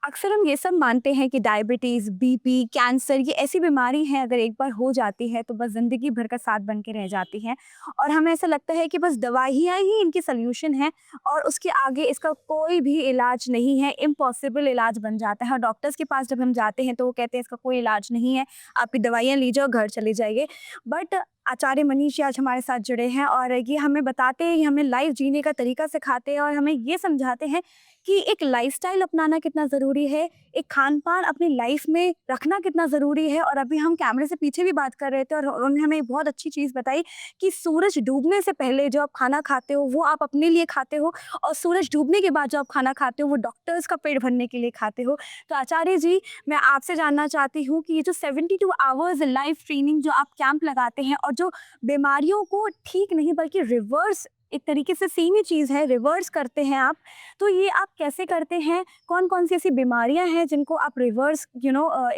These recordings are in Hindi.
अक्सर हम ये सब मानते हैं कि डायबिटीज़, बीपी, कैंसर ये ऐसी बीमारी है अगर एक बार हो जाती है तो बस ज़िंदगी भर का साथ बन के रह जाती हैं और हमें ऐसा लगता है कि बस दवाइयाँ ही इनकी सॉल्यूशन है और उसके आगे इसका कोई भी इलाज नहीं है, इम्पॉसिबल इलाज बन जाता है और डॉक्टर्स के पास जब हम जाते हैं तो वो कहते हैं इसका कोई इलाज नहीं है, आपकी दवाइयाँ लीजिए और घर चले जाइए। बट आचार्य मनीष जी आज हमारे साथ जुड़े हैं और ये हमें बताते हैं, ये हमें लाइफ जीने का तरीका सिखाते हैं और हमें ये समझाते हैं कि एक लाइफस्टाइल अपनाना कितना ज़रूरी है, एक खान-पान अपनी लाइफ में रखना कितना ज़रूरी है। और अभी हम कैमरे से पीछे भी बात कर रहे थे और उन्होंने हमें एक बहुत अच्छी चीज़ बताई कि सूरज डूबने से पहले जो आप खाना खाते हो, वो आप अपने लिए खाते हो और सूरज डूबने के बाद जो आप खाना खाते हो, वो डॉक्टर्स का पेट भरने के लिए खाते हो। तो आचार्य जी, मैं आपसे जानना चाहती हूँ कि ये जो 72 आवर्स लाइफ ट्रेनिंग जो आप कैंप लगाते हैं और जो बीमारियों को ठीक नहीं बल्कि रिवर्स एक तरीके से सेम ही चीज़ है, रिवर्स करते हैं आप, तो ये आप कैसे करते हैं? कौन-कौन सी ऐसी बीमारियाँ हैं जिनको आप रिवर्स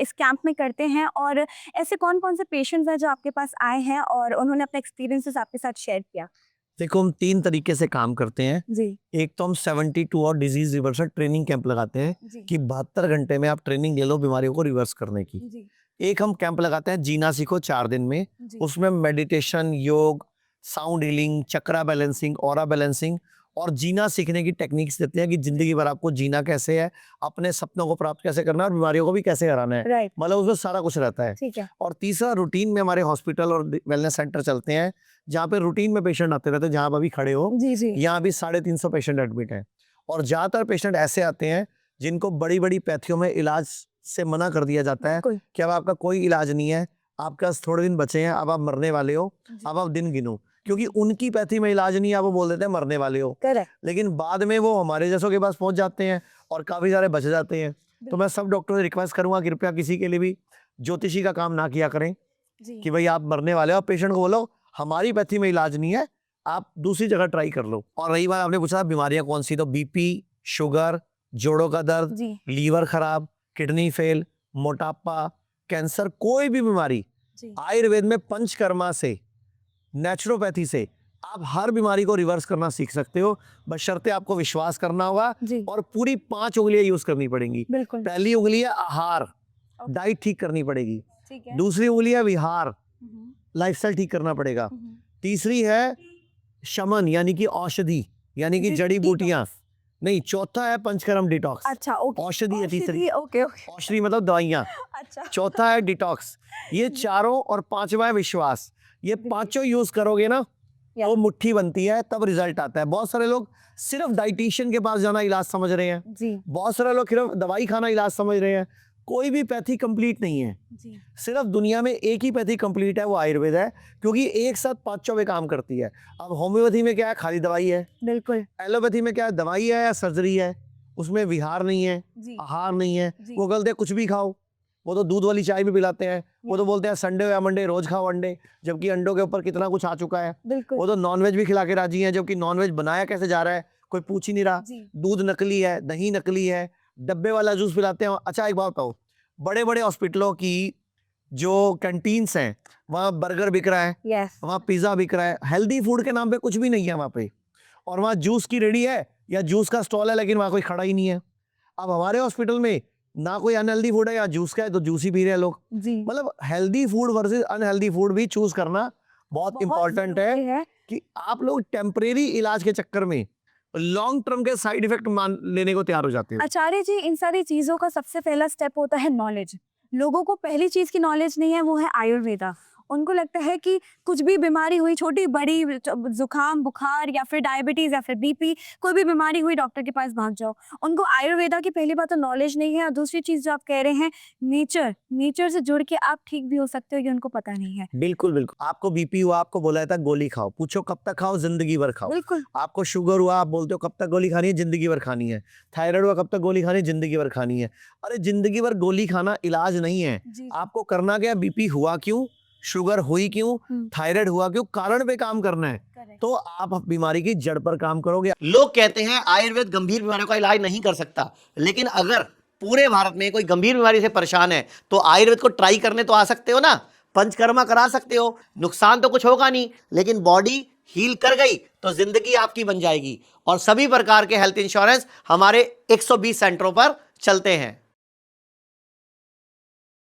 इस कैंप में करते हैं और ऐसे कौन-कौन से पेशेंट्स हैं जो आपके पास आए हैं और उन्होंने अपने एक्सपीरियंसेस आपके साथ शेयर किया? देखो, हम 3 तरीके से काम करते हैं। जी, एक तो हम 72 और डिजीज रिवर्सल ट्रेनिंग कैंप लगाते हैं जी, कि 72 घंटे में आप ट्रेनिंग ले लो बीमारियों को रिवर्स करने की। जी, एक हम कैंप लगाते हैं जीना सीखो 4 दिन में। जी, उसमें मेडिटेशन, योग, साउंड हीलिंग, चक्रा बैलेंसिंग, ऑरा बैलेंसिंग और जीना सीखने की टेक्निक्स देते हैं कि जिंदगी भर आपको जीना कैसे है, अपने सपनों को प्राप्त कैसे करना है और बीमारियों को भी कैसे हराना है। राइट, मतलब उसमें सारा कुछ रहता है। ठीक है। और तीसरा, रूटीन में हमारे हॉस्पिटल और वेलनेस सेंटर चलते हैं जहाँ पे रूटीन में पेशेंट आते रहते हैं। जहाँ आप अभी खड़े हो, जी, जी, यहाँ भी 350 पेशेंट एडमिट हैं और ज्यादातर पेशेंट ऐसे आते हैं जिनको बड़ी बड़ी पैथियों में इलाज से मना कर दिया जाता है बिल्कुल, कि अब आपका कोई इलाज नहीं है, आपके पास थोड़े दिन बचे हैं, अब आप मरने वाले हो, जी, अब आप दिन गिनो। क्योंकि उनकी पैथी में इलाज नहीं है, आप वो बोल देते हैं मरने वाले हो। करेक्ट, लेकिन बाद में वो हमारे जैसों के पास पहुंच जाते हैं और काफी सारे बच जाते हैं। तो मैं सब डॉक्टरों से रिक्वेस्ट करूंगा, कृपया किसी के लिए भी ज्योतिषी का काम ना किया करें जी, कि भाई आप मरने वाले हो। पेशेंट को बोलो हमारी पैथी में इलाज नहीं है, आप दूसरी जगह ट्राई कर लो। और रही बात, आपने पूछा बीमारियां कौन सी, तो बीपी, शुगर, जोड़ों का दर्द, जी, लीवर खराब, किडनी फेल, मोटापा, कैंसर, कोई भी बीमारी जी, आयुर्वेद में पंचकर्मा से, नेचुरोपैथी से आप हर बीमारी को रिवर्स करना सीख सकते हो। बशर्ते आपको विश्वास करना होगा जी, और पूरी 5 उंगलियां यूज करनी पड़ेंगी। बिल्कुल, पहली उंगली है आहार, ओके, डाइट ठीक करनी पड़ेगी। ठीक है। दूसरी उंगली है विहार, हुँ, लाइफस्टाइल ठीक करना पड़ेगा। हुँ, तीसरी है शमन यानी कि औषधि, यानी कि जी, जड़ी बूटियां। डिटॉक्स। नहीं, चौथा है पंचकर्म डिटॉक्स। अच्छा, ओके, औषधि है तीसरी। औषधि, ओके, ओके, औषधि मतलब दवाइयां। अच्छा, चौथा है डिटॉक्स। ये जी, चारों, और पांचवा है विश्वास। ये जी, पांचों यूज करोगे ना या तो मुट्ठी बनती है, तब रिजल्ट आता है। बहुत सारे लोग सिर्फ डाइटिशियन के पास जाना इलाज समझ रहे हैं, जी, बहुत सारे लोग सिर्फ दवाई खाना इलाज समझ रहे हैं। कोई भी पैथी कंप्लीट नहीं है। जी, सिर्फ दुनिया में एक ही पैथी कंप्लीट है, वो आयुर्वेद है, क्योंकि एक साथ पांचों पे काम करती है। अब होम्योपैथी में क्या है, खाली दवाई है। बिल्कुल, एलोपैथी में क्या है, दवाई है या सर्जरी है, उसमें विहार नहीं है, जी, आहार नहीं है। जी, वो बोलते हैं कुछ भी खाओ, वो तो दूध वाली चाय भी पिलाते हैं। वो तो बोलते हैं संडे या मंडे रोज खाओ अंडे, जबकि अंडों के ऊपर कितना कुछ आ चुका है। बिल्कुल, वो तो नॉनवेज भी खिला के राजी हैं, जबकि नॉनवेज बनाया कैसे जा रहा है कोई पूछ ही नहीं रहा। जी, दूध नकली है, दही नकली है, डब्बे वाला जूस पिलाते हैं। अच्छा एक बात बताओ, बड़े बड़े हॉस्पिटलों की जो कैंटीन्स हैं, वहाँ बर्गर बिक रहा है, यस, वहाँ पिज्जा बिक रहा है, हेल्दी फूड के नाम पे कुछ भी नहीं है वहाँ पे। और वहाँ जूस की रेडी है या जूस का स्टॉल है, लेकिन वहाँ कोई खड़ा ही नहीं है। अब हमारे हॉस्पिटल में ना कोई अनहेल्दी फूड है, या जूस का है तो जूस ही पी रहे हैं लोग। जी, मतलब healthy food versus unhealthy food भी चूज करना बहुत बहुत इंपॉर्टेंट है ज़रूरी है, कि आप लोग टेम्परेरी इलाज के चक्कर में लॉन्ग टर्म के साइड इफेक्ट मान लेने को तैयार हो जाते हो। आचार्य जी, इन सारी चीज़ों का सबसे पहला स्टेप होता है नॉलेज। लोगों को पहली चीज़ की नॉलेज नहीं है, वो है आयुर्वेदा। उनको लगता है कि कुछ भी बीमारी हुई, छोटी-बड़ी ज़ुकाम, बुखार या फिर डायबिटीज़ या फिर बीपी, कोई भी बीमारी हुई डॉक्टर के पास भाग जाओ। उनको आयुर्वेदा की पहली बात तो नॉलेज नहीं है और दूसरी चीज़ जो आप कह रहे हैं नेचर से जुड़ के आप ठीक भी हो सकते हो, ये उनको पता नहीं है। बिल्कुल बिल्कुल। आपको बीपी हुआ, आपको बोला था गोली खाओ, पूछो कब तक खाओ, जिंदगी भर खाओ। बिल्कुल, आपको शुगर हुआ, आप बोलते हो कब तक गोली खानी है, जिंदगी भर खानी है। थायराइड हुआ, कब तक गोली खानी है, जिंदगी भर खानी है। अरे जिंदगी भर गोली खाना इलाज नहीं है। जी, आपको करना क्या, बीपी हुआ क्यों, शुगर हुई क्यों, हुँ, थायराइड हुआ क्यों, कारण पे काम करना है। करेक्ट, तो आप बीमारी की जड़ पर काम करोगे। लोग कहते हैं आयुर्वेद गंभीर बीमारियों का इलाज नहीं कर सकता, लेकिन अगर पूरे भारत में कोई गंभीर बीमारी से परेशान है तो आयुर्वेद को ट्राई करने तो आ सकते हो ना, पंचकर्मा करा सकते हो, नुकसान तो कुछ होगा नहीं, लेकिन बॉडी हील कर गई तो जिंदगी आपकी बन जाएगी। और सभी प्रकार के हेल्थ इंश्योरेंस हमारे 120 सेंटरों पर चलते हैं।